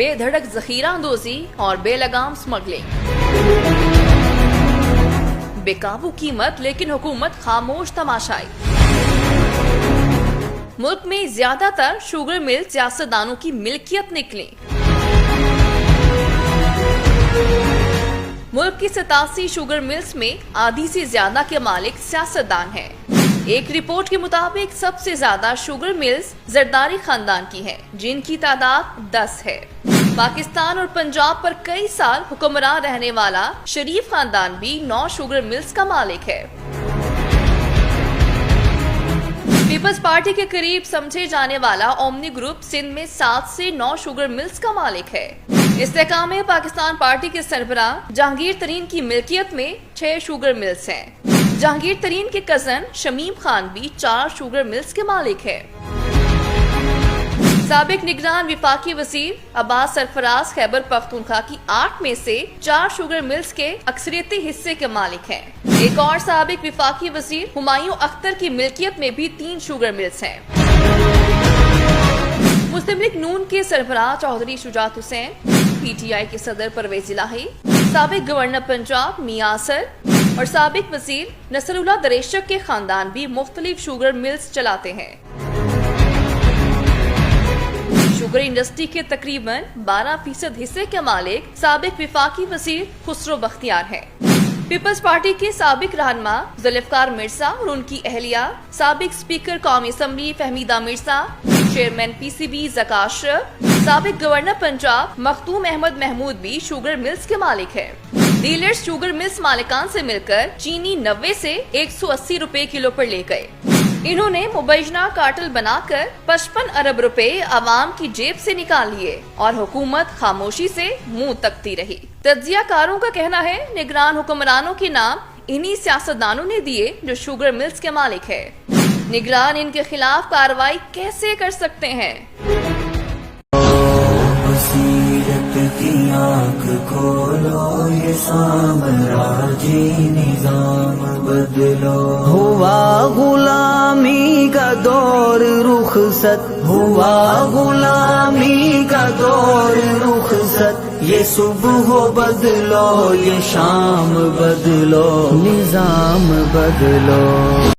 बेधड़क जखीरा अंदोजी और बेलगाम स्मगलिंग। बेकाबू कीमत लेकिन हुकूमत खामोश तमाशाई। मुल्क में ज्यादातर शुगर मिल सियासतदानों की मिल्कियत निकली। मुल्क की 87 शुगर मिल्स में आधी से ज्यादा के मालिक सियासतदान हैं। एक रिपोर्ट के मुताबिक सबसे ज्यादा शुगर मिल्स जरदारी खानदान की हैं, जिनकी तादाद 10 है। पाकिस्तान और पंजाब पर कई साल हुक्मरान रहने वाला शरीफ खानदान भी 9 शुगर मिल्स का मालिक है। पीपल्स पार्टी के करीब समझे जाने वाला ओमनी ग्रुप सिंध में 7 से 9 शुगर मिल्स का मालिक है। इस्तेकाम में पाकिस्तान पार्टी के सरबराह जहांगीर तरीन की मिल्कियत में 6 शुगर मिल्स हैं। जहांगीर तरीन के कजन शमीम खान भी 4 शुगर मिल्स के मालिक है। साबिक निगरान विफाकी वजीर अब्बास सरफराज खैबर पख्तूनख्वा की 8 में से 4 शुगर मिल्स के अक्सरियती हिस्से के मालिक हैं। एक और साबिक विफाकी वजीर हुमायूं अख्तर की मिल्कियत में भी 3 शुगर मिल्स हैं। मुस्लिम लीग नून के सरबराह चौधरी शुजात हुसैन, PTI के सदर परवेज इलाही, साबिक गवर्नर पंजाब मियां असर और साबिक वजीर नसरुल्लाह दरेशक के खानदान भी मुख्तलिफ शुगर मिल्स चलाते हैं। शुगर इंडस्ट्री के तकरीबन 12% हिस्से के मालिक साबिक विफाकी वजीर खुसरो बख्तियार हैं। पीपल्स पार्टी के साबिक रहनुमा जुल्फकार मिर्जा और उनकी अहलिया, साबिक स्पीकर कौमी assembly Fahmida Mirza, chairman PCB ज़काशर, साबिक गवर्नर पंजाब मखदूम अहमद महमूद भी शुगर मिल्स के मालिक है। डीलर्स शुगर मिल्स मालिकान से मिलकर चीनी 90 से 180 रुपए किलो पर ले गए। इन्होंने मुबैना कार्टेल बनाकर 55 अरब रुपए आवाम की जेब से निकाल लिए और हुकूमत खामोशी से मुंह तकती रही। तज्जियाकारों का कहना है निगरान हुक्मरानों के नाम इन्हीं सियासतदानों ने दिए जो शुगर मिल्स के मालिक है। निगरान इनके खिलाफ कार्रवाई कैसे कर सकते हैं? आँख खोलो ये साम्राज्य निजाम बदलो। हुआ गुलामी का दौर रुखसत, हुआ गुलामी का दौर रुखसत। ये सुबह बदलो ये शाम बदलो, निजाम बदलो।